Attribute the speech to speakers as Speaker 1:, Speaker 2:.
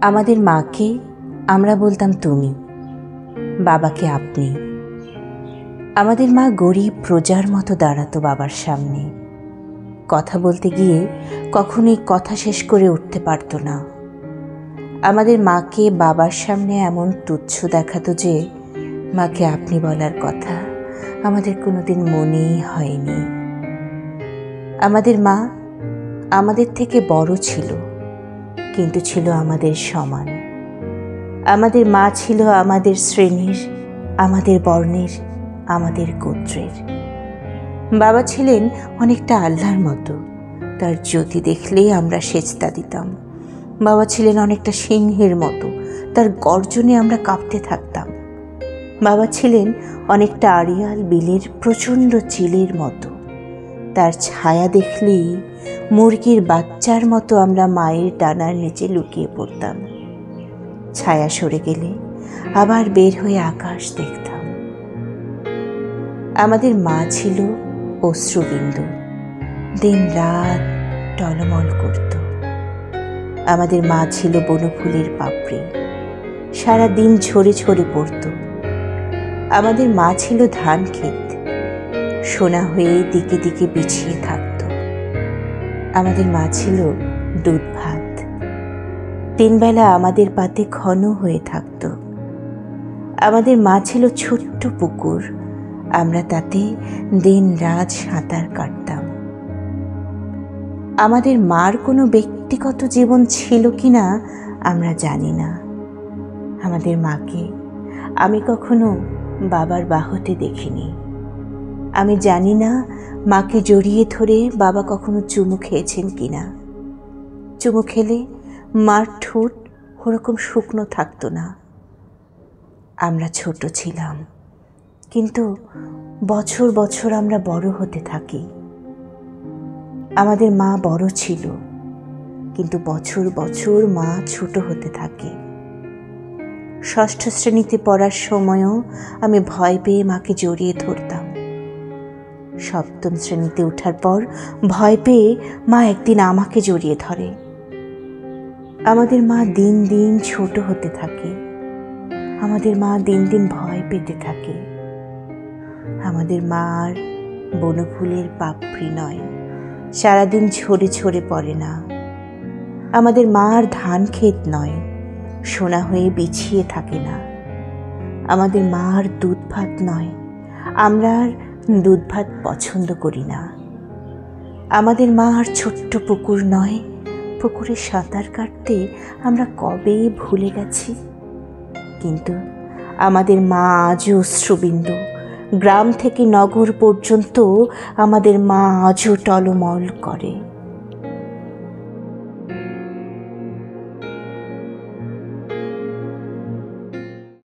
Speaker 1: আমাদের মাকে আমরা বলতাম তুমি, বাবাকে আপনি। আমাদের মা গরিব প্রজার মতো দাঁড়াতো বাবার সামনে। কথা বলতে গিয়ে কখনোই কথা শেষ করে উঠতে পারতো না। আমাদের মাকে বাবার সামনে এমন তুচ্ছ দেখাতো যে মাকে আপনি বলার কথা আমাদের কোনোদিন মনেই হয়নি। আমাদের মা আমাদের থেকে বড় ছিল, কিন্তু ছিল আমাদের সমান। আমাদের মা ছিল আমাদের শ্রেণীর, আমাদের বর্ণের, আমাদের গোত্রের। বাবা ছিলেন অনেকটা আল্লাহর মতো, তার জ্যোতি দেখলেই আমরা সেজদা দিতাম। বাবা ছিলেন অনেকটা সিংহের মতো, তার গর্জনে আমরা কাঁপতে থাকতাম। বাবা ছিলেন অনেকটা আড়িয়াল বিলের প্রচণ্ড চিলের মতো, তার ছায়া দেখলেই মুরগির বাচ্চার মতো আমরা মায়ের ডানার নিচে লুকিয়ে পড়তাম। ছায়া সরে গেলে আবার বের হয়ে আকাশ দেখতাম। আমাদের মা ছিল অশ্রুবিন্দু, দিন রাত টলমল করত। আমাদের মা ছিল বনফুলের পাপড়ি, সারা দিন ঝরে ঝরে পড়ত। আমাদের মা ছিল ধান ক্ষেত, সোনা হয়ে দিকে দিকে বিছিয়ে থাকত। আমাদের মা ছিল দুধ ভাত, তিনবেলা আমাদের পাতে ঘন হয়ে থাকত। আমাদের মা ছিল ছোট্ট পুকুর, আমরা তাতে দিন রাত সাঁতার কাটতাম। আমাদের মার কোনো ব্যক্তিগত জীবন ছিল কিনা আমরা জানি না। আমাদের মাকে আমি কখনো বাবার বাহুতে দেখিনি। আমি জানি না মাকে জড়িয়ে ধরে বাবা কখনো চুমু খেয়েছেন কিনা। চুমু খেলে মার ঠোঁট ওরকম শুকনো থাকতো না। আমরা ছোট ছিলাম, কিন্তু বছর বছর আমরা বড় হতে থাকি। আমাদের মা বড় ছিল, কিন্তু বছর বছর মা ছোট হতে থাকে। ষষ্ঠ শ্রেণীতে পড়ার সময়ও আমি ভয় পেয়ে মাকে জড়িয়ে ধরতাম। সপ্তম শ্রেণীতে ওঠার পর ভয় পেয়ে মা একদিন আমাকে জড়িয়ে ধরে। আমাদের মা দিন দিন ছোট হতে থাকে, আমাদের মা দিন দিন ভয় পেতে থাকে। আমাদের মা আর বনফুলের পাপড়ি নয়, সারাদিন ঝরে ঝরে পড়ে না। আমাদের মা আর ধান ক্ষেত নয়, সোনা হয়ে বিছিয়ে থাকে না। আমাদের মা আর দুধ ভাত নয়, আমরা আর দুধ ভাত পছন্দ করি না। আমাদের মা আর ছোট্ট পুকুর নয়, পুকুরে সাঁতার কাটতে আমরা কবেই ভুলে গেছি। কিন্তু আমাদের মা আজও অশ্রুবিন্দু, গ্রাম থেকে নগর পর্যন্ত আমাদের মা আজও টলমল করে।